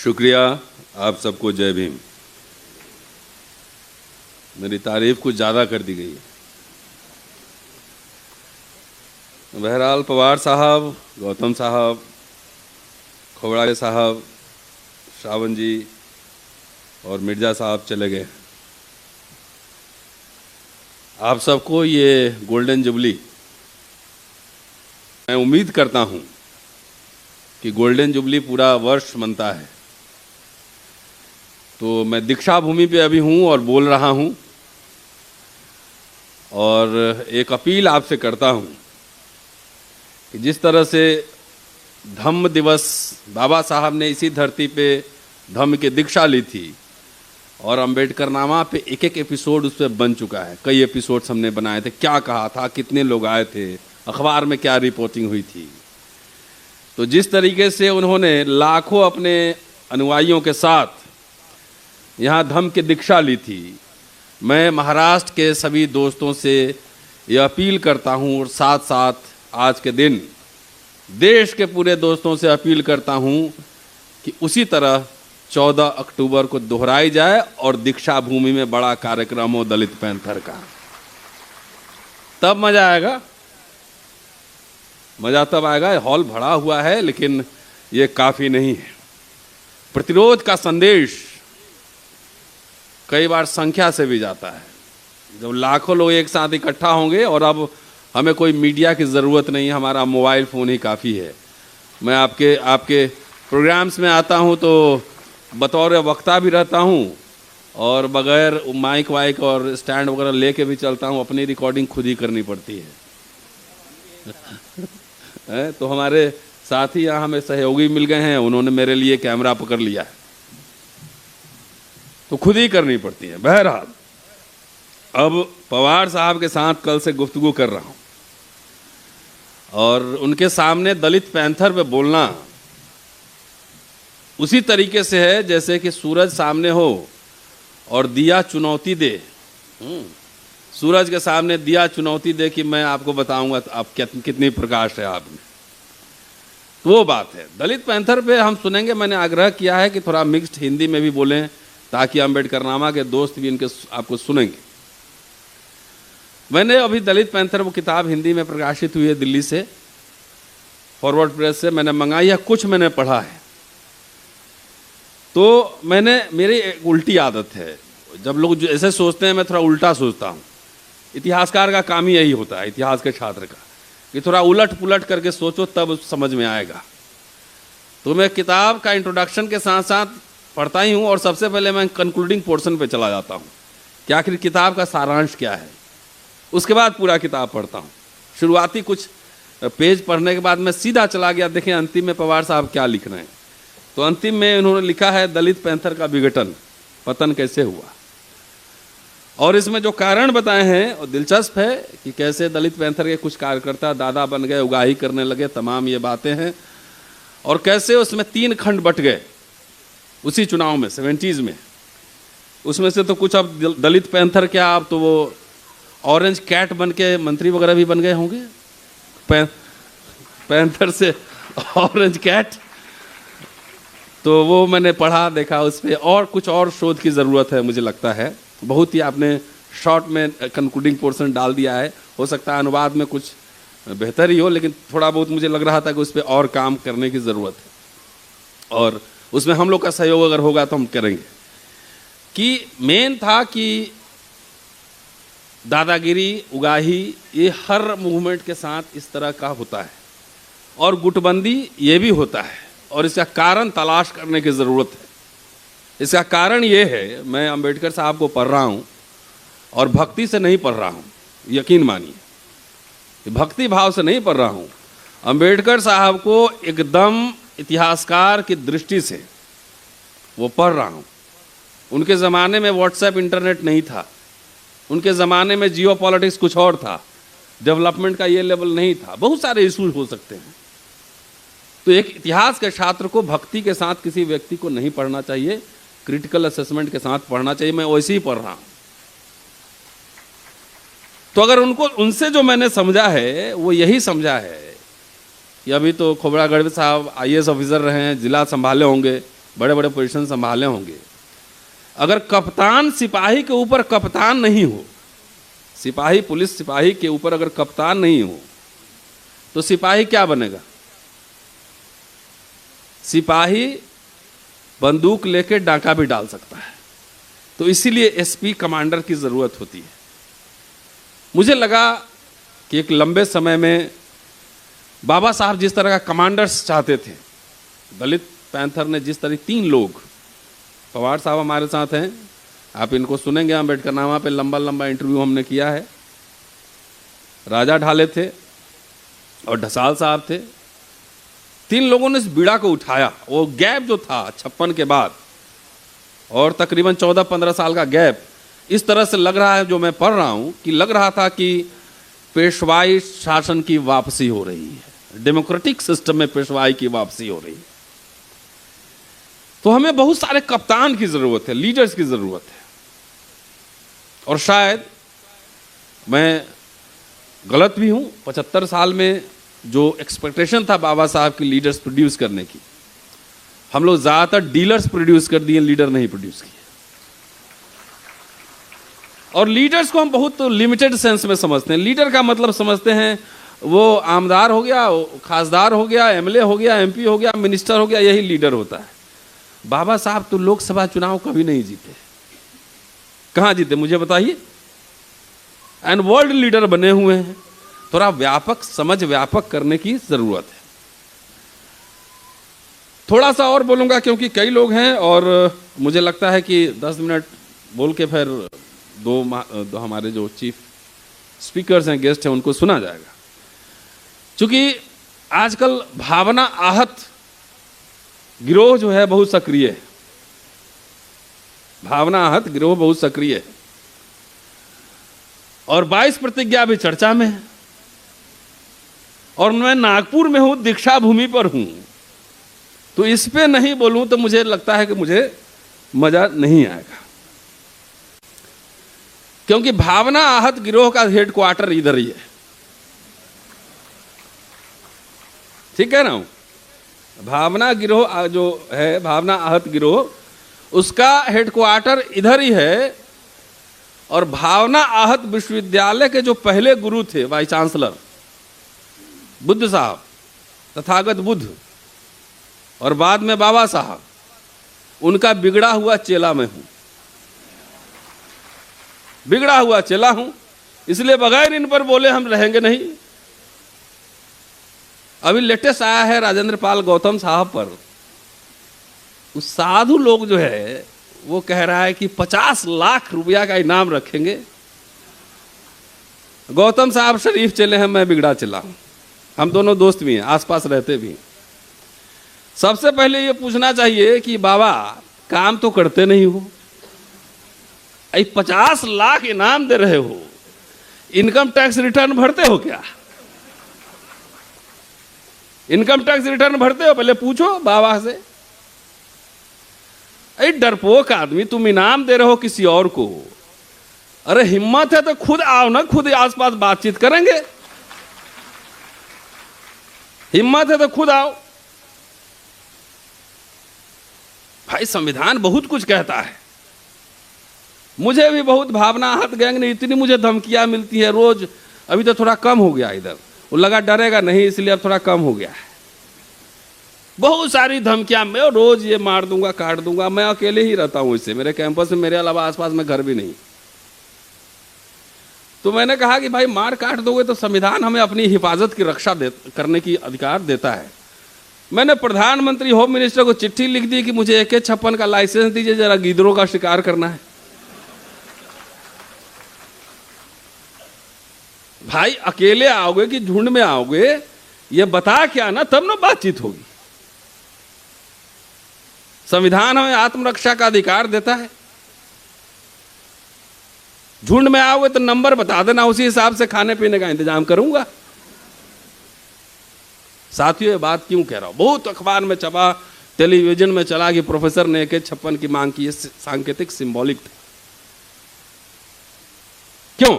शुक्रिया। आप सबको जय भीम। मेरी तारीफ कुछ ज़्यादा कर दी गई है। बहरहाल पवार साहब, गौतम साहब, खोबरागे साहब, श्रावण जी और मिर्ज़ा साहब चले गए। आप सबको ये गोल्डन जुबली, मैं उम्मीद करता हूँ कि गोल्डन जुबली पूरा वर्ष मनता है, तो मैं दीक्षा भूमि पे अभी हूँ और बोल रहा हूँ और एक अपील आपसे करता हूँ कि जिस तरह से धम्म दिवस बाबा साहब ने इसी धरती पे धम्म की दीक्षा ली थी और अंबेडकर नामा पे एक एक एपिसोड उस पर बन चुका है। कई एपिसोड्स हमने बनाए थे, क्या कहा था, कितने लोग आए थे, अखबार में क्या रिपोर्टिंग हुई थी। तो जिस तरीके से उन्होंने लाखों अपने अनुयायियों के साथ यहाँ धम्म की दीक्षा ली थी, मैं महाराष्ट्र के सभी दोस्तों से ये अपील करता हूँ और साथ साथ आज के दिन देश के पूरे दोस्तों से अपील करता हूँ कि उसी तरह 14 अक्टूबर को दोहराई जाए और दीक्षा भूमि में बड़ा कार्यक्रम हो दलित पैंथर का। तब मजा आएगा, मजा तब आएगा। हॉल भरा हुआ है लेकिन ये काफ़ी नहीं है। प्रतिरोध का संदेश कई बार संख्या से भी जाता है। जब लाखों लोग एक साथ इकट्ठा होंगे, और अब हमें कोई मीडिया की ज़रूरत नहीं है, हमारा मोबाइल फ़ोन ही काफ़ी है। मैं आपके प्रोग्राम्स में आता हूँ तो बतौर वक्ता भी रहता हूँ और बगैर माइक वाइक और स्टैंड वगैरह लेके भी चलता हूँ। अपनी रिकॉर्डिंग खुद ही करनी पड़ती है। तो हमारे साथी यहाँ हमें सहयोगी मिल गए हैं, उन्होंने मेरे लिए कैमरा पकड़ लिया है, तो खुद ही करनी पड़ती है। बहरहाल अब पवार साहब के साथ कल से गुफ्तगू कर रहा हूँ और उनके सामने दलित पैंथर पे बोलना उसी तरीके से है जैसे कि सूरज सामने हो और दिया चुनौती दे। सूरज के सामने दिया चुनौती दे कि मैं आपको बताऊंगा आप कितनी प्रकाश है आप में। तो वो बात है। दलित पैंथर पे हम सुनेंगे। मैंने आग्रह किया है कि थोड़ा मिक्स्ड हिंदी में भी बोलें ताकि अंबेडकर नामा के दोस्त भी इनके आपको सुनेंगे। मैंने अभी दलित पैंथर वो किताब हिंदी में प्रकाशित हुई है दिल्ली से, फॉरवर्ड प्रेस से मैंने मंगाई है, कुछ मैंने पढ़ा है। तो मेरी एक उल्टी आदत है, जब लोग जो ऐसे सोचते हैं मैं थोड़ा उल्टा सोचता हूँ। इतिहासकार का काम ही यही होता है, इतिहास के छात्र का, कि थोड़ा उलट पुलट करके सोचो तब समझ में आएगा। तो मैं किताब का इंट्रोडक्शन के साथ साथ पढ़ता ही हूँ और सबसे पहले मैं कंक्लूडिंग पोर्शन पे चला जाता हूँ कि आखिर किताब का सारांश क्या है। उसके बाद पूरा किताब पढ़ता हूँ। शुरुआती कुछ पेज पढ़ने के बाद मैं सीधा चला गया, देखें अंतिम में पवार साहब क्या लिख रहे हैं। तो अंतिम में उन्होंने लिखा है दलित पैंथर का विघटन, पतन कैसे हुआ, और इसमें जो कारण बताए हैं और दिलचस्प है कि कैसे दलित पैंथर के कुछ कार्यकर्ता दादा बन गए, उगाही करने लगे, तमाम ये बातें हैं। और कैसे उसमें 3 खंड बट गए उसी चुनाव में 70s में। उसमें से तो कुछ अब दलित पैंथर क्या, अब तो वो ऑरेंज कैट बन के मंत्री वगैरह भी बन गए होंगे, पैंथर से ऑरेंज कैट। तो वो मैंने पढ़ा, देखा उस पर, और कुछ और शोध की ज़रूरत है मुझे लगता है। बहुत ही आपने शॉर्ट में कंक्लूडिंग पोर्शन डाल दिया है, हो सकता है अनुवाद में कुछ बेहतर ही हो, लेकिन थोड़ा बहुत मुझे लग रहा था कि उस पर और काम करने की ज़रूरत है और उसमें हम लोग का सहयोग अगर होगा तो हम करेंगे। कि मेन था कि दादागिरी, उगाही, ये हर मूवमेंट के साथ इस तरह का होता है और गुटबंदी ये भी होता है, और इसका कारण तलाश करने की ज़रूरत है। इसका कारण ये है, मैं अंबेडकर साहब को पढ़ रहा हूँ और भक्ति से नहीं पढ़ रहा हूँ, यकीन मानिए, भक्ति भाव से नहीं पढ़ रहा हूँ। अंबेडकर साहब को एकदम इतिहासकार की दृष्टि से वो पढ़ रहा हूँ। उनके ज़माने में व्हाट्सएप इंटरनेट नहीं था, उनके ज़माने में जियो पॉलिटिक्स कुछ और था, डेवलपमेंट का ये लेवल नहीं था, बहुत सारे इशूज हो सकते हैं। तो एक इतिहास के छात्र को भक्ति के साथ किसी व्यक्ति को नहीं पढ़ना चाहिए, क्रिटिकल असेसमेंट के साथ पढ़ना चाहिए। मैं वैसे ही पढ़ रहा हूँ। तो अगर उनसे जो मैंने समझा है वो यही समझा है कि अभी तो खोबरागढ़ साहब IAS ऑफिसर रहे हैं, जिला संभाले होंगे, बड़े बड़े पोजीशन संभाले होंगे। अगर कप्तान सिपाही के ऊपर कप्तान नहीं हो, सिपाही पुलिस सिपाही के ऊपर अगर कप्तान नहीं हो तो सिपाही क्या बनेगा? सिपाही बंदूक लेके डाका भी डाल सकता है। तो इसीलिए एसपी कमांडर की जरूरत होती है। मुझे लगा कि एक लंबे समय में बाबा साहब जिस तरह का कमांडर्स चाहते थे, दलित पैंथर ने जिस तरह 3 लोग, पवार साहब हमारे साथ हैं, आप इनको सुनेंगे, अम्बेडकर नामा पे लंबा लंबा इंटरव्यू हमने किया है। राजा ढाले थे और ढसाल साहब थे। 3 लोगों ने इस बीड़ा को उठाया। वो गैप जो था 56 के बाद और तकरीबन 14-15 साल का गैप, इस तरह से लग रहा है, जो मैं पढ़ रहा हूं, कि लग रहा था कि पेशवाई शासन की वापसी हो रही है, डेमोक्रेटिक सिस्टम में पेशवाई की वापसी हो रही है। तो हमें बहुत सारे कप्तान की जरूरत है, लीडर्स की जरूरत है। और शायद मैं गलत भी हूं। 75 साल में जो एक्सपेक्टेशन था बाबा साहब की लीडर्स प्रोड्यूस करने की, हम लोग ज्यादातर डीलर्स प्रोड्यूस कर दिए, लीडर नहीं प्रोड्यूस किए। और लीडर्स को हम बहुत लिमिटेड सेंस में समझते हैं। लीडर का मतलब समझते हैं वो आमदार हो गया, खासदार हो गया, एमएलए हो गया, एमपी हो गया, मिनिस्टर हो गया, यही लीडर होता है। बाबा साहब तो लोकसभा चुनाव कभी नहीं जीते। कहां जीते मुझे बताइए? एंड वर्ल्ड लीडर बने हुए हैं। थोड़ा व्यापक समझ, व्यापक करने की जरूरत है। थोड़ा सा और बोलूंगा क्योंकि कई लोग हैं और मुझे लगता है कि 10 मिनट बोल के फिर दो हमारे जो चीफ स्पीकर्स हैं, गेस्ट हैं, उनको सुना जाएगा। क्योंकि आजकल भावना आहत गिरोह जो है बहुत सक्रिय है। भावना आहत गिरोह बहुत सक्रिय है और 22 प्रतिज्ञा भी चर्चा में है। और मैं नागपुर में हूं, दीक्षा भूमि पर हूं, तो इस पे नहीं बोलूं तो मुझे लगता है कि मुझे मजा नहीं आएगा। क्योंकि भावना आहत गिरोह का हेडक्वार्टर इधर ही है। ठीक है ना? भावना गिरोह जो है, भावना आहत गिरोह, उसका हेडक्वार्टर इधर ही है। और भावना आहत विश्वविद्यालय के जो पहले गुरु थे, वाइस चांसलर बुद्ध साहब, तथागत बुद्ध, और बाद में बाबा साहब, उनका बिगड़ा हुआ चेला मैं हूं। बिगड़ा हुआ चेला हूं, इसलिए बगैर इन पर बोले हम रहेंगे नहीं। अभी लेटेस्ट आया है राजेंद्र पाल गौतम साहब पर। उस साधु लोग जो है वो कह रहा है कि 50 लाख रुपया का इनाम रखेंगे। गौतम साहब शरीफ चले हैं, मैं बिगड़ा चला हूं। हम दोनों दोस्त भी हैं, आसपास रहते भी। सबसे पहले ये पूछना चाहिए कि बाबा काम तो करते नहीं हो, 50 लाख इनाम दे रहे हो, इनकम टैक्स रिटर्न भरते हो क्या? इनकम टैक्स रिटर्न भरते हो? पहले पूछो बाबा से। अरे डरपोक आदमी, तुम इनाम दे रहे हो किसी और को। अरे हिम्मत है तो खुद आओ ना, खुद आसपास बातचीत करेंगे। हिम्मत है तो खुद आओ। भाई संविधान बहुत कुछ कहता है। मुझे भी बहुत भावना आहत गैंग ने इतनी मुझे धमकियां मिलती है रोज। अभी तो थोड़ा कम हो गया, इधर वो लगा डरेगा नहीं, इसलिए अब थोड़ा कम हो गया है। बहुत सारी धमकियां, मैं रोज ये मार दूंगा, काट दूंगा। मैं अकेले ही रहता हूं इससे, मेरे कैंपस में मेरे अलावा आसपास में घर भी नहीं। तो मैंने कहा कि भाई मार काट दोगे तो संविधान हमें अपनी हिफाजत की रक्षा करने की अधिकार देता है। मैंने प्रधानमंत्री, होम मिनिस्टर को चिट्ठी लिख दी कि मुझे AK-56 का लाइसेंस दीजिए, जरा गिद्धों का शिकार करना है। भाई अकेले आओगे कि झुंड में आओगे, ये बता क्या ना, तब ना बातचीत होगी। संविधान हमें आत्मरक्षा का अधिकार देता है। झुंड में आओगे तो नंबर बता देना, उसी हिसाब से खाने पीने का इंतजाम करूंगा। साथियों ये बात क्यों कह रहा हूं? बहुत अखबार में छपा, टेलीविजन में चला कि प्रोफेसर ने AK-56 की मांग की। ये सांकेतिक, सिंबॉलिक था। क्यों?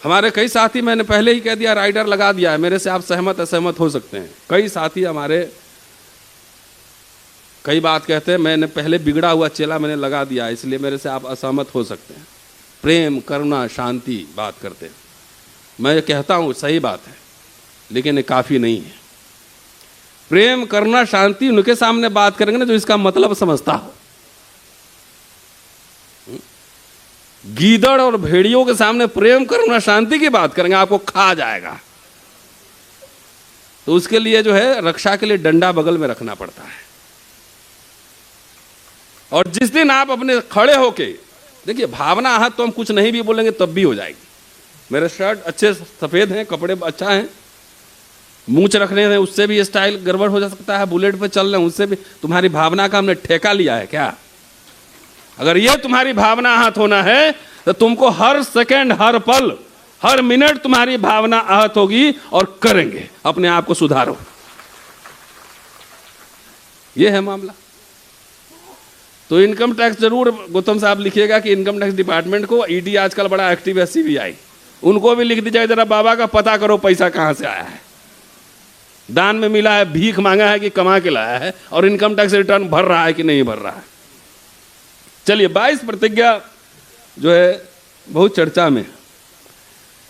हमारे कई साथी, मैंने पहले ही कह दिया, राइडर लगा दिया है। मेरे से आप सहमत असहमत हो सकते हैं। कई साथी हमारे कई बात कहते हैं, मैंने पहले बिगड़ा हुआ चेला मैंने लगा दिया, इसलिए मेरे से आप असहमत हो सकते हैं। प्रेम, करुणा, शांति बात करते हैं। मैं कहता हूँ सही बात है, लेकिन ये काफ़ी नहीं है। प्रेम, करुणा, शांति उनके सामने बात करेंगे ना जो इसका मतलब समझता हो। गीदड़ और भेड़ियों के सामने प्रेम, करुणा, शांति की बात करेंगे, आपको खा जाएगा। तो उसके लिए जो है रक्षा के लिए डंडा बगल में रखना पड़ता है। और जिस दिन आप अपने खड़े होके देखिए, भावना आहत तो हम कुछ नहीं भी बोलेंगे तब भी हो जाएगी। मेरे शर्ट अच्छे सफेद हैं, कपड़े अच्छा हैं, मूंछ रखने हैं उससे भी स्टाइल गड़बड़ हो जा सकता है, बुलेट पे चल रहे हैं उससे भी। तुम्हारी भावना का हमने ठेका लिया है क्या? अगर ये तुम्हारी भावना आहत होना है तो तुमको हर सेकंड, हर पल, हर मिनट तुम्हारी भावना आहत होगी और करेंगे। अपने आप को सुधारो, ये है मामला। तो इनकम टैक्स जरूर गौतम साहब लिखिएगा कि इनकम टैक्स डिपार्टमेंट को, ईडी आजकल बड़ा एक्टिव है, सीबीआई, उनको भी लिख दीजिएगा जरा बाबा का पता करो पैसा कहां से आया है, दान में मिला है, भीख मांगा है कि कमा के लाया है, और इनकम टैक्स रिटर्न भर रहा है कि नहीं भर रहा है। चलिए, 22 प्रतिज्ञा जो है बहुत चर्चा में।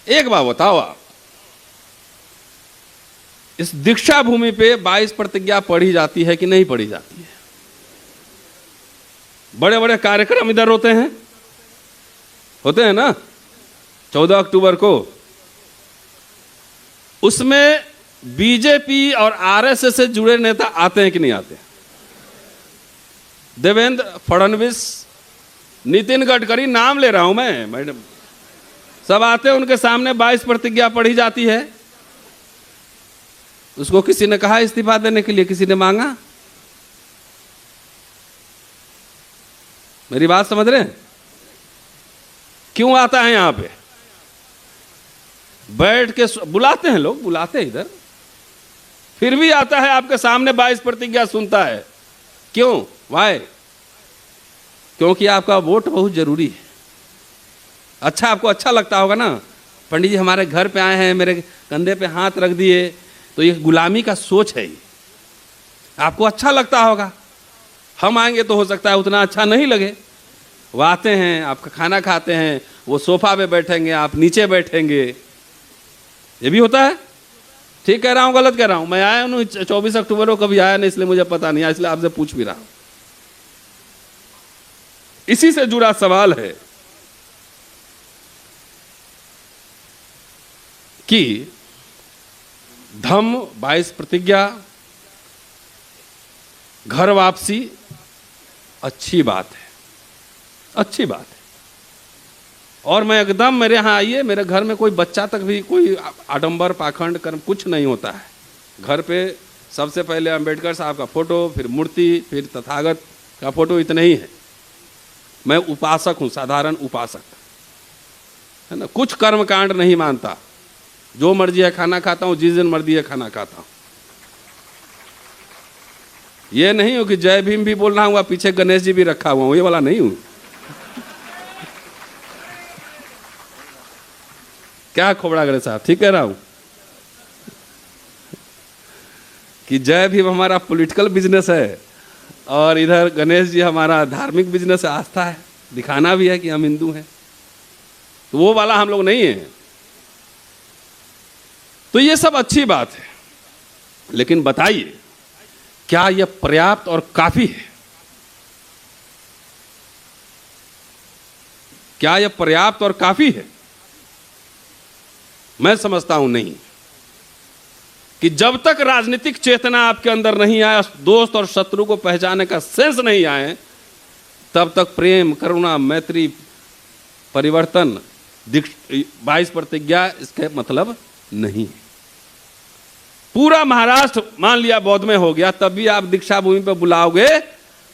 एक बात बताओ आप, इस दीक्षा भूमि पे 22 प्रतिज्ञा पढ़ी जाती है कि नहीं पढ़ी जाती है? बड़े बड़े कार्यक्रम इधर होते हैं ना, 14 अक्टूबर को। उसमें बीजेपी और आरएसएस से जुड़े नेता आते हैं कि नहीं आते? देवेंद्र फडणवीस, नितिन गडकरी, नाम ले रहा हूं मैं मैडम, सब आते हैं, उनके सामने 22 प्रतिज्ञा पढ़ी जाती है। उसको किसी ने कहा इस्तीफा देने के लिए? किसी ने मांगा? मेरी बात समझ रहे हैं? क्यों आता है यहां पे? बैठ के बुलाते हैं लोग, बुलाते हैं इधर, फिर भी आता है आपके सामने 22 प्रतिज्ञा सुनता है। क्यों? वाई? क्योंकि आपका वोट बहुत जरूरी है। अच्छा, आपको अच्छा लगता होगा ना, पंडित जी हमारे घर पे आए हैं, मेरे कंधे पे हाथ रख दिए, तो ये गुलामी का सोच है। आपको अच्छा लगता होगा। हम आएंगे तो हो सकता है उतना अच्छा नहीं लगे। वो आते हैं, आपका खाना खाते हैं, वो सोफा पे बैठेंगे, आप नीचे बैठेंगे, ये भी होता है। ठीक कह रहा हूँ, गलत कह रहा हूँ? मैं आया हूँ 24 अक्टूबर को, कभी आया नहीं, इसलिए मुझे पता नहीं, इसलिए आपसे पूछ भी रहा हूं। इसी से जुड़ा सवाल है कि धम्म 22 प्रतिज्ञा, घर वापसी, अच्छी बात है, अच्छी बात है। और मैं एकदम, मेरे यहाँ आइए, मेरे घर में कोई बच्चा तक भी कोई आडंबर, पाखंड, कर्म कुछ नहीं होता है। घर पे सबसे पहले अंबेडकर साहब का फोटो, फिर मूर्ति, फिर तथागत का फोटो, इतने ही है। मैं उपासक हूँ, साधारण उपासक है ना, कुछ कर्म कांड नहीं मानता। जो मर्जी है खाना खाता हूँ, जिस दिन मर्जी है खाना खाता हूँ। ये नहीं हो कि जय भीम भी बोल रहा हूँ, पीछे गणेश जी भी रखा हुआ हूँ, ये वाला नहीं हूँ। क्या खोबड़ा गणेश साहब, ठीक कह रहा हूं कि जय भीम हमारा पॉलिटिकल बिजनेस है और इधर गणेश जी हमारा धार्मिक बिजनेस है, आस्था है, दिखाना भी है कि हम हिंदू हैं। तो वो वाला हम लोग नहीं है। तो ये सब अच्छी बात है, लेकिन बताइए क्या यह पर्याप्त और काफी है? क्या यह पर्याप्त और काफी है? मैं समझता हूं नहीं। कि जब तक राजनीतिक चेतना आपके अंदर नहीं आया, दोस्त और शत्रु को पहचानने का सेंस नहीं आए, तब तक प्रेम, करुणा, मैत्री, परिवर्तन, 22 प्रतिज्ञा इसके मतलब नहीं है। पूरा महाराष्ट्र मान लिया बौद्ध में हो गया, तब भी आप दीक्षा भूमि पर बुलाओगे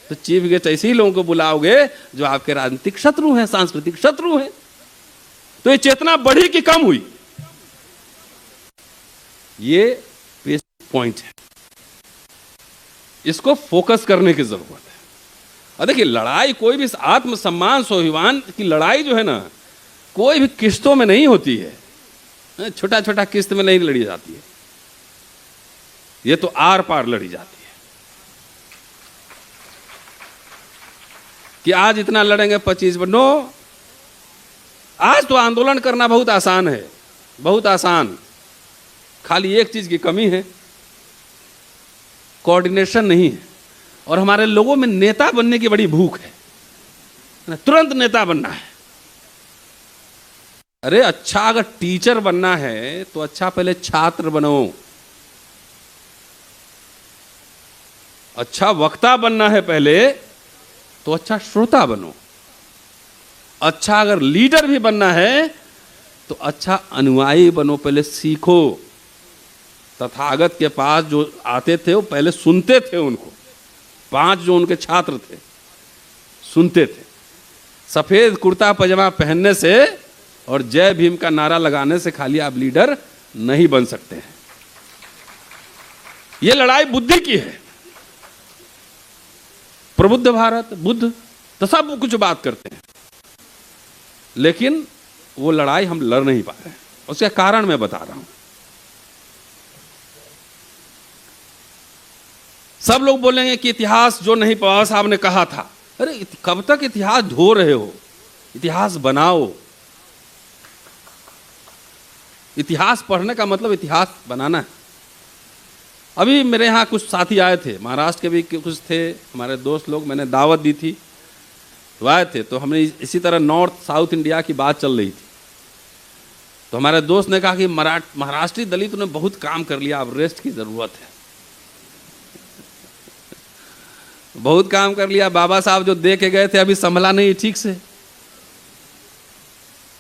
तो चीफ गेस्ट ऐसे ही लोगों को बुलाओगे जो आपके राजनीतिक शत्रु हैं, सांस्कृतिक शत्रु हैं। तो ये चेतना बढ़ी कि कम हुई? ये पॉइंट है, इसको फोकस करने की जरूरत है। और देखिए, लड़ाई कोई भी आत्मसम्मान, स्वाभिमान की लड़ाई जो है ना, कोई भी किस्तों में नहीं होती है, छोटा छोटा किस्त में नहीं लड़ी जाती है, ये तो आर पार लड़ी जाती है। कि आज इतना लड़ेंगे 25 पर। नो, आज तो आंदोलन करना बहुत आसान है, बहुत आसान। खाली एक चीज की कमी है, कोऑर्डिनेशन नहीं है। और हमारे लोगों में नेता बनने की बड़ी भूख है, तुरंत नेता बनना है। अरे अच्छा, अगर टीचर बनना है तो अच्छा पहले छात्र बनो। अच्छा वक्ता बनना है पहले तो अच्छा श्रोता बनो। अच्छा अगर लीडर भी बनना है तो अच्छा अनुयायी बनो, पहले सीखो। तथागत के पास जो आते थे वो पहले सुनते थे उनको। 5 जो उनके छात्र थे सुनते थे। सफेद कुर्ता पजामा पहनने से और जय भीम का नारा लगाने से खाली आप लीडर नहीं बन सकते हैं। यह लड़ाई बुद्धि की है। प्रबुद्ध भारत, बुद्ध तो सब कुछ बात करते हैं, लेकिन वो लड़ाई हम लड़ नहीं पा रहे हैं। उसका कारण मैं बता रहा हूं। सब लोग बोलेंगे कि इतिहास जो नहीं बाबा साहब ने कहा था। अरे कब तक इतिहास धो रहे हो? इतिहास बनाओ। इतिहास पढ़ने का मतलब इतिहास बनाना है। अभी मेरे यहाँ कुछ साथी आए थे, महाराष्ट्र के भी कुछ थे हमारे दोस्त लोग, मैंने दावत दी थी तो आए थे। तो हमने इसी तरह नॉर्थ साउथ इंडिया की बात चल रही थी। तो हमारे दोस्त ने कहा कि महाराष्ट्री दलितों ने बहुत काम कर लिया, अब रेस्ट की जरूरत है। बहुत काम कर लिया। बाबा साहब जो दे के गए थे अभी संभला नहीं ठीक से।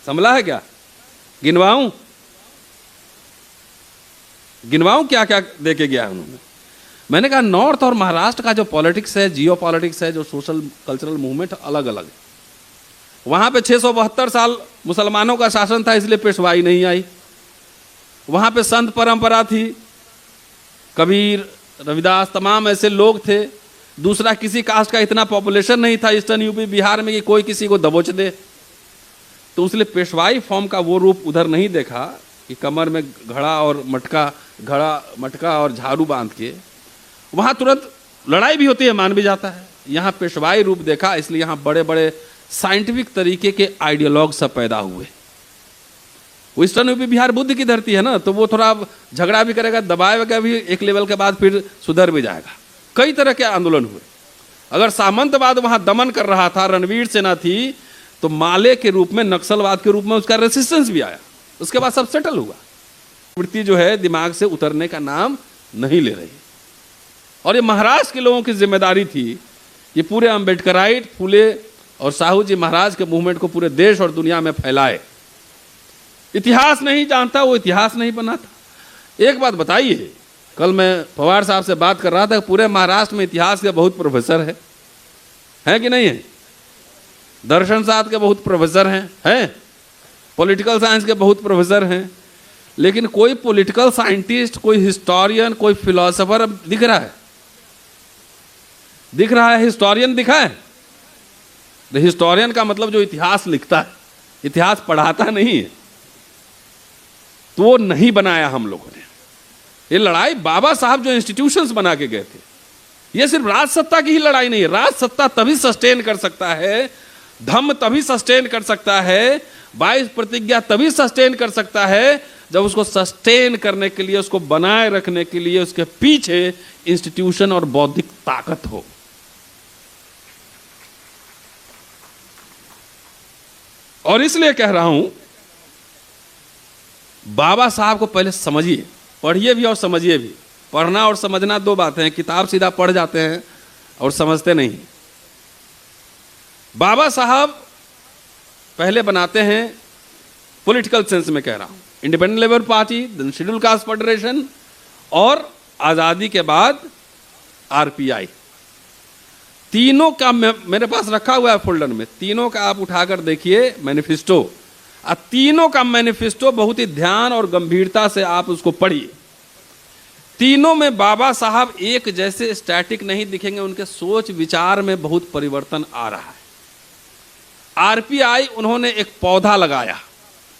संभला है क्या? गिनवाऊं क्या क्या दे के गया उन्होंने। मैंने कहा नॉर्थ और महाराष्ट्र का जो पॉलिटिक्स है, जियो पॉलिटिक्स है, जो सोशल कल्चरल मूवमेंट अलग अलग है। वहां पे 672 साल मुसलमानों का शासन था, इसलिए पेशवाई नहीं आई। वहां पे संत परंपरा थी, कबीर, रविदास, तमाम ऐसे लोग थे। दूसरा, किसी कास्ट का इतना पॉपुलेशन नहीं था ईस्टर्न यूपी बिहार में कि कोई किसी को दबोच दे। तो इसलिए पेशवाई फॉर्म का वो रूप उधर नहीं देखा कि कमर में मटका और झाड़ू बांध के। वहां तुरंत लड़ाई भी होती है, मान भी जाता है। यहाँ पेशवाई रूप देखा, इसलिए यहाँ बड़े बड़े साइंटिफिक तरीके के आइडियोलॉग सब पैदा हुए। ईस्टर्न यूपी बिहार बुद्ध की धरती है ना, तो वो थोड़ा झगड़ा भी करेगा, दबाएगा भी, एक लेवल के बाद फिर सुधर भी जाएगा। कई तरह के आंदोलन हुए। अगर सामंतवाद वहां दमन कर रहा था, रणवीर सेना थी, तो माले के रूप में, नक्सलवाद के रूप में उसका रेसिस्टेंस भी आया। उसके बाद सब सेटल हुआ। वृत्ति जो है दिमाग से उतरने का नाम नहीं ले रही। और ये महाराष्ट्र के लोगों की जिम्मेदारी थी, ये पूरे अम्बेडकराइट, फूले और साहू जी महाराज के मूवमेंट को पूरे देश और दुनिया में फैलाए। इतिहास नहीं जानता वो इतिहास नहीं बनाता। एक बात बताइए, कल मैं पवार साहब से बात कर रहा था, पूरे महाराष्ट्र में इतिहास के बहुत प्रोफेसर हैं कि नहीं है? दर्शन शास्त्र के बहुत प्रोफेसर हैं, पॉलिटिकल साइंस के बहुत प्रोफेसर हैं, लेकिन कोई पॉलिटिकल साइंटिस्ट, कोई हिस्टोरियन, कोई फिलोसोफर अब दिख रहा है? हिस्टोरियन दिखा है? हिस्टोरियन का मतलब जो इतिहास लिखता है, इतिहास पढ़ाता नहीं है। तो वो नहीं बनाया हम लोगों ने। ये लड़ाई बाबा साहब जो इंस्टीट्यूशंस बना के गए थे, ये सिर्फ राज सत्ता की ही लड़ाई नहीं है। राज सत्ता तभी सस्टेन कर सकता है, धम्म तभी सस्टेन कर सकता है, 22 प्रतिज्ञा तभी सस्टेन कर सकता है जब उसको सस्टेन करने के लिए, उसको बनाए रखने के लिए उसके पीछे इंस्टीट्यूशन और बौद्धिक ताकत हो। और इसलिए कह रहा हूं, बाबा साहब को पहले समझिए, पढ़िए भी और समझिए भी। पढ़ना और समझना दो बातें हैं। किताब सीधा पढ़ जाते हैं और समझते नहीं। बाबा साहब पहले बनाते हैं, पॉलिटिकल सेंस में कह रहा हूं, independent labour party, then schedule caste federation, और आजादी के बाद आरपीआई। तीनों का मेरे पास रखा हुआ है फोल्डर में, तीनों का आप उठाकर देखिए मैनिफेस्टो। तीनों का मैनिफेस्टो बहुत ही ध्यान और गंभीरता से आप उसको पढ़िए। तीनों में बाबा साहब एक जैसे स्टैटिक नहीं दिखेंगे, उनके सोच विचार में बहुत परिवर्तन आ रहा है। आरपीआई, उन्होंने एक पौधा लगाया,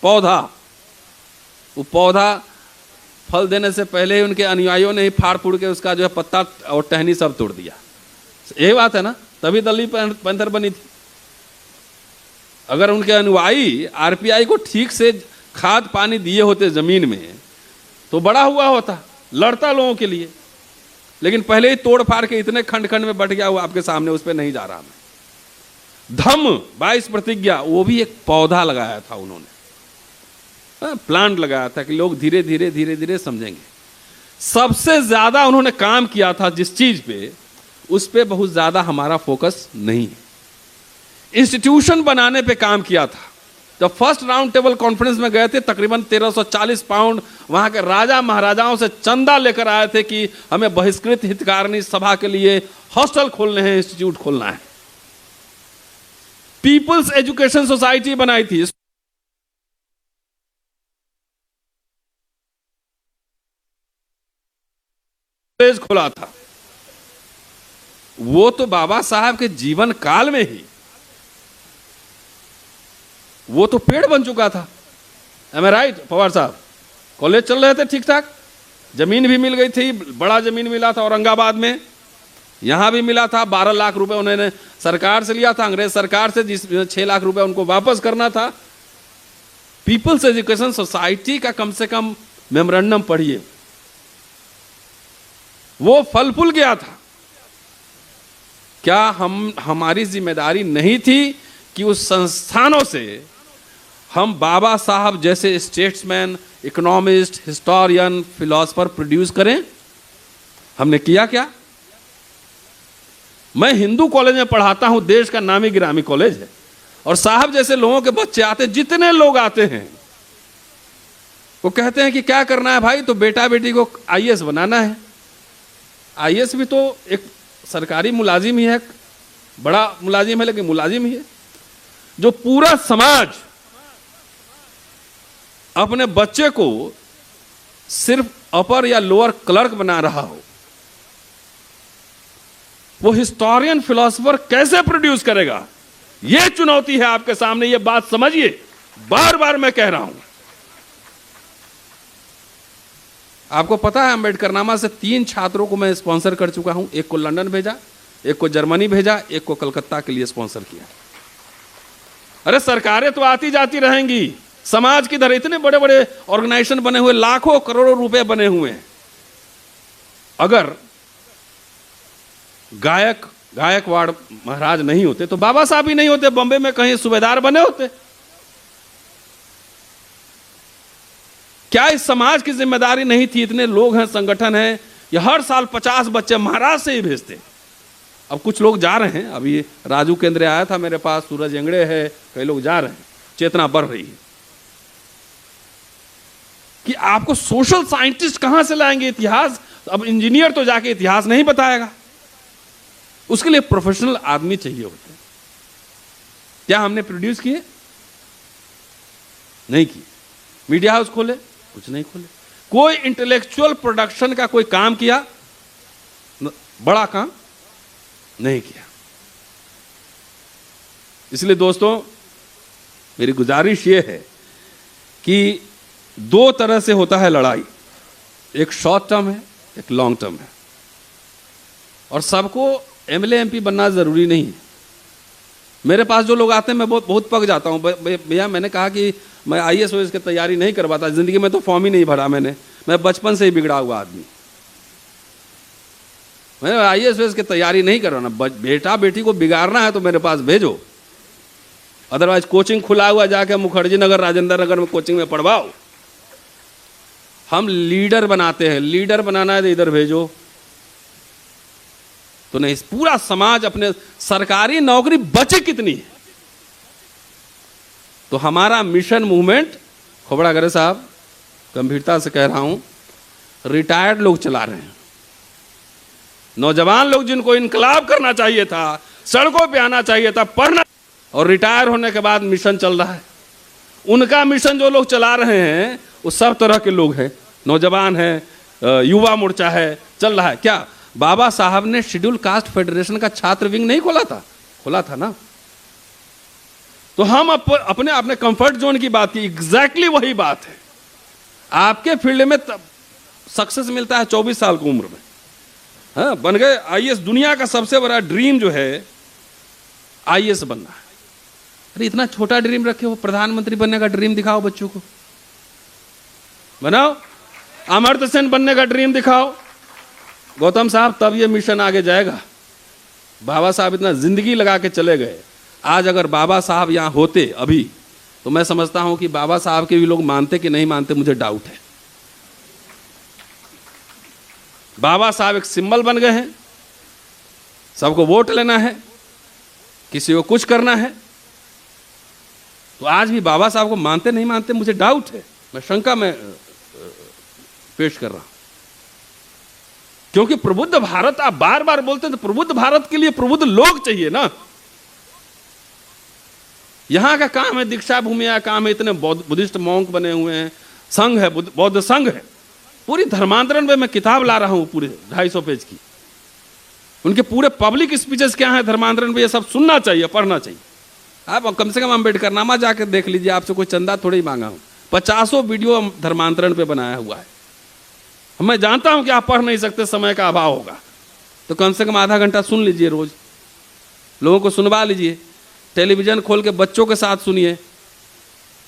पौधा, वो पौधा फल देने से पहले ही उनके अनुयायियों ने ही फाड़ फूड़ के उसका जो है पत्ता और टहनी सब तोड़ दिया। यही बात है ना, तभी दिल्ली पैंथर बनी थी। अगर उनके अनुयायी आरपीआई को ठीक से खाद पानी दिए होते जमीन में तो बड़ा हुआ होता, लड़ता लोगों के लिए। लेकिन पहले ही तोड़ फाड़ के इतने खंड खंड में बट गया वो आपके सामने, उस पर नहीं जा रहा मैं। धम्म 22 प्रतिज्ञा, वो भी एक पौधा लगाया था उन्होंने, प्लांट लगाया था कि लोग धीरे धीरे धीरे धीरे समझेंगे। सबसे ज्यादा उन्होंने काम किया था जिस चीज पे, उस पे बहुत ज्यादा हमारा फोकस नहीं है। इंस्टीट्यूशन बनाने पे काम किया था। जब फर्स्ट राउंड टेबल कॉन्फ्रेंस में गए थे, तकरीबन 1340 पाउंड वहां के राजा महाराजाओं से चंदा लेकर आए थे कि हमें बहिष्कृत हितकारिणी सभा के लिए हॉस्टल खोलने हैं, इंस्टीट्यूट खोलना है। पीपल्स एजुकेशन सोसाइटी बनाई थी, कॉलेज खोला था। वो तो बाबा साहब के जीवन काल में ही वो तो पेड़ बन चुका था। एम आई राइट पवार साहब? कॉलेज चल रहे थे ठीक ठाक, जमीन भी मिल गई थी, बड़ा जमीन मिला था औरंगाबाद में, यहां भी मिला था। 12 लाख रुपए उन्होंने सरकार से लिया था, अंग्रेज सरकार से, जिस 6 लाख रुपए उनको वापस करना था। पीपल्स एजुकेशन सोसाइटी का कम से कम मेमोरेंडम पढ़िए, वो फल फूल गया था। क्या हमारी जिम्मेदारी नहीं थी कि उस संस्थानों से हम बाबा साहब जैसे statesman, economist, historian, philosopher produce करें? हमने किया क्या? मैं हिंदू कॉलेज में पढ़ाता हूं, देश का नामी गिरामी कॉलेज है, और साहब जैसे लोगों के बच्चे आते, जितने लोग आते हैं वो कहते हैं कि क्या करना है भाई? तो बेटा बेटी को आईएएस बनाना है। आईएएस भी तो एक सरकारी मुलाजिम ही है, बड़ा मुलाजिम है लेकिन मुलाजिम ही है। जो पूरा समाज अपने बच्चे को सिर्फ अपर या लोअर क्लर्क बना रहा हो, वो हिस्टोरियन फिलोसफर कैसे प्रोड्यूस करेगा? यह चुनौती है आपके सामने, यह बात समझिए, बार बार मैं कह रहा हूं। आपको पता है अम्बेडकरनामा से 3 छात्रों को मैं स्पॉन्सर कर चुका हूं। एक को लंदन भेजा, एक को जर्मनी भेजा, एक को कलकत्ता के लिए स्पॉन्सर किया। अरे सरकारें तो आती जाती रहेंगी, समाज की तरह इतने बड़े बड़े ऑर्गेनाइजेशन बने हुए, लाखों करोड़ों रुपए बने हुए हैं। अगर गायकवाड़ महाराज नहीं होते तो बाबा साहब ही नहीं होते, बॉम्बे में कहीं सूबेदार बने होते। क्या इस समाज की जिम्मेदारी नहीं थी? इतने लोग हैं, संगठन है, ये हर साल 50 बच्चे महाराष्ट्र से ही भेजते। अब कुछ लोग जा रहे हैं, अभी राजू केंद्र आया था मेरे पास, सूरज एंगड़े है, कई लोग जा रहे हैं, चेतना बढ़ रही है कि आपको सोशल साइंटिस्ट कहां से लाएंगे? इतिहास, अब इंजीनियर तो जाके इतिहास नहीं बताएगा, उसके लिए प्रोफेशनल आदमी चाहिए होते हैं। क्या हमने प्रोड्यूस किए? नहीं किए। मीडिया हाउस खोले? कुछ नहीं खोले। कोई इंटेलेक्चुअल प्रोडक्शन का कोई काम किया? बड़ा काम नहीं किया। इसलिए दोस्तों मेरी गुजारिश यह है कि 2 तरह से होता है लड़ाई, एक शॉर्ट टर्म है, एक लॉन्ग टर्म है। और सबको एमएलए एमपी बनना जरूरी नहीं है। मेरे पास जो लोग आते हैं मैं बहुत पक जाता हूं, भैया मैंने कहा कि मैं आईएएस ओएएस की तैयारी नहीं करवाता, जिंदगी में तो फॉर्म ही नहीं भरा मैं बचपन से ही बिगड़ा हुआ आदमी, मैं आईएएस ओएएस की तैयारी नहीं करवाना। बेटा बेटी को बिगाड़ना है तो मेरे पास भेजो, अदरवाइज कोचिंग खुला हुआ जाके मुखर्जी नगर, राजेंद्र नगर में कोचिंग में पढ़वाओ। हम लीडर बनाते हैं, लीडर बनाना है तो इधर भेजो, तो नहीं। पूरा समाज अपने, सरकारी नौकरी बचे कितनी है? तो हमारा मिशन मूवमेंट, खोबड़ा करे साहब गंभीरता से कह रहा हूं, रिटायर्ड लोग चला रहे हैं। नौजवान लोग जिनको इनकलाब करना चाहिए था, सड़कों पे आना चाहिए था, पढ़ना, और रिटायर होने के बाद मिशन चल रहा है। उनका मिशन जो लोग चला रहे हैं वो सब तरह के लोग हैं, नौजवान हैं, युवा मोर्चा है, चल रहा है। क्या बाबा साहब ने शेड्यूल कास्ट फेडरेशन का छात्र विंग नहीं खोला था? खोला था ना। तो हम अपने अपने कंफर्ट जोन की बात की, एग्जैक्टली वही बात है। आपके फील्ड में सक्सेस मिलता है 24 साल की उम्र में, हाँ बन गए आईएएस। दुनिया का सबसे बड़ा ड्रीम जो है आईएएस बनना है। अरे इतना छोटा ड्रीम रखे हो, प्रधानमंत्री बनने का ड्रीम दिखाओ बच्चों को, बनाओ। अमर्त्य सेन बनने का ड्रीम दिखाओ गौतम साहब, तब ये मिशन आगे जाएगा। बाबा साहब इतना जिंदगी लगा के चले गए, आज अगर बाबा साहब यहाँ होते अभी, तो मैं समझता हूं कि बाबा साहब के भी लोग मानते कि नहीं मानते, मुझे डाउट है। बाबा साहब एक सिंबल बन गए हैं, सबको वोट लेना है, किसी को कुछ करना है, तो आज भी बाबा साहब को मानते नहीं मानते मुझे डाउट है, मैं शंका में पेश कर रहा हूं। क्योंकि प्रबुद्ध भारत, आप बार बार बोलते हैं, तो प्रबुद्ध भारत के लिए प्रबुद्ध लोग चाहिए ना। यहां का काम है दीक्षा भूमि का काम है, इतने बुद्धिस्ट मॉन्क बने हुए हैं, संघ है, बौद्ध संघ है, पूरी धर्मांतरण में मैं किताब ला रहा हूं पूरे 250 पेज की, उनके पूरे पब्लिक स्पीचेस क्या है धर्मांतरण पे, ये सब सुनना चाहिए, पढ़ना चाहिए। आप कम से कम अम्बेडकरनामा जाकर देख लीजिए, आपसे कोई चंदा थोड़ी मांगा हूं, 50 वीडियो धर्मांतरण पे बनाया हुआ है। मैं जानता हूं कि आप पढ़ नहीं सकते, समय का अभाव होगा, तो कम से कम आधा घंटा सुन लीजिए, रोज लोगों को सुनवा लीजिए, टेलीविजन खोल के बच्चों के साथ सुनिए,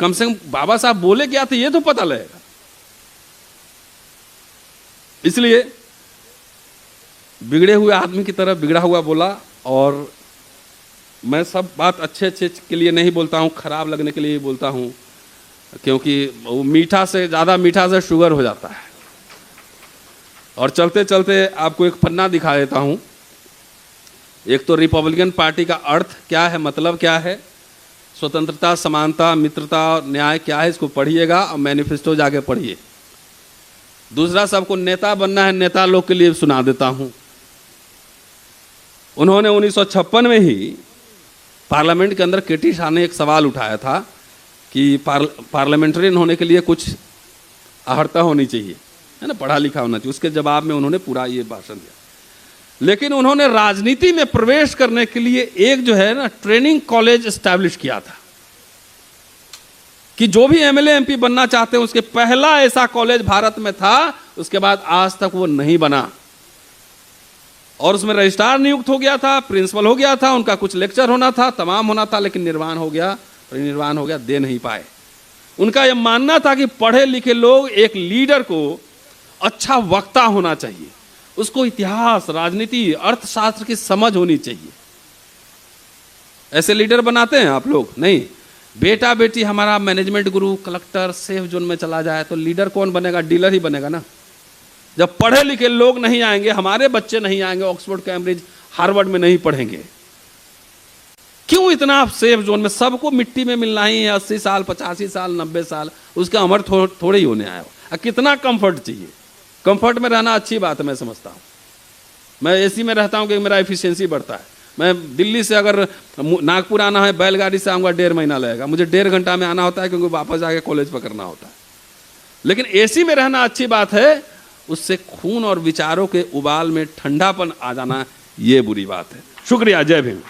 कम से कम बाबा साहब बोले क्या थे ये तो पता लगेगा। इसलिए बिगड़े हुए आदमी की तरह बिगड़ा हुआ बोला, और मैं सब बात अच्छे अच्छे के लिए नहीं बोलता हूं, खराब लगने के लिए ही बोलता हूं, क्योंकि वो मीठा से ज़्यादा मीठा से शुगर हो जाता है। और चलते चलते आपको एक पन्ना दिखा देता हूं। एक तो रिपब्लिकन पार्टी का अर्थ क्या है, मतलब क्या है, स्वतंत्रता, समानता, मित्रता और न्याय क्या है, इसको पढ़िएगा और मैनिफेस्टो जाके पढ़िए। दूसरा, सबको नेता बनना है, नेता लोग के लिए सुना देता हूं। उन्होंने 1956 में ही पार्लियामेंट के अंदर केटी शाह ने एक सवाल उठाया था कि पार्लियामेंट्रियन होने के लिए कुछ अर्हता होनी चाहिए, है ना, पढ़ा लिखा होना चाहिए। उसके जवाब में उन्होंने पूरा ये भाषण दिया। लेकिन उन्होंने राजनीति में प्रवेश करने के लिए एक जो है ना ट्रेनिंग कॉलेज एस्टैब्लिश किया था कि जो भी एमएलए एमपी बनना चाहते हैं, उसके पहला ऐसा कॉलेज भारत में था, उसके बाद आज तक वो नहीं बना। और उसमें रजिस्ट्रार नियुक्त हो गया था, प्रिंसिपल हो गया था, उनका कुछ लेक्चर होना था, तमाम होना था, लेकिन निर्वाण हो गया, परिनिर्वाण हो गया, दे नहीं पाए। उनका यह मानना था कि पढ़े लिखे लोग, एक लीडर को अच्छा वक्ता होना चाहिए, उसको इतिहास, राजनीति, अर्थशास्त्र की समझ होनी चाहिए। ऐसे लीडर बनाते हैं आप लोग? नहीं। बेटा बेटी हमारा मैनेजमेंट गुरु, कलेक्टर, सेफ जोन में चला जाए तो लीडर कौन बनेगा? डीलर ही बनेगा ना। जब पढ़े लिखे लोग नहीं आएंगे, हमारे बच्चे नहीं आएंगे, ऑक्सफोर्ड, कैम्ब्रिज, हार्वर्ड में नहीं पढ़ेंगे, क्यों इतना आप सेफ जोन में? सबको मिट्टी में मिलना ही है, 80 साल, 85 साल, 90 साल, उसका अमर थोड़े ही होने आया हो। कितना कंफर्ट चाहिए? कंफर्ट में रहना अच्छी बात है, मैं समझता हूँ। मैं एसी में रहता हूँ कि मेरा एफिशिएंसी बढ़ता है। मैं दिल्ली से अगर नागपुर आना है, बैलगाड़ी से आऊँगा, 1.5 महीना लगेगा, मुझे 1.5 घंटा में आना होता है, क्योंकि वापस जाके कॉलेज पकड़ना होता है। लेकिन एसी में रहना अच्छी बात है, उससे खून और विचारों के उबाल में ठंडापन आ जाना ये बुरी बात है। शुक्रिया, जय भीम।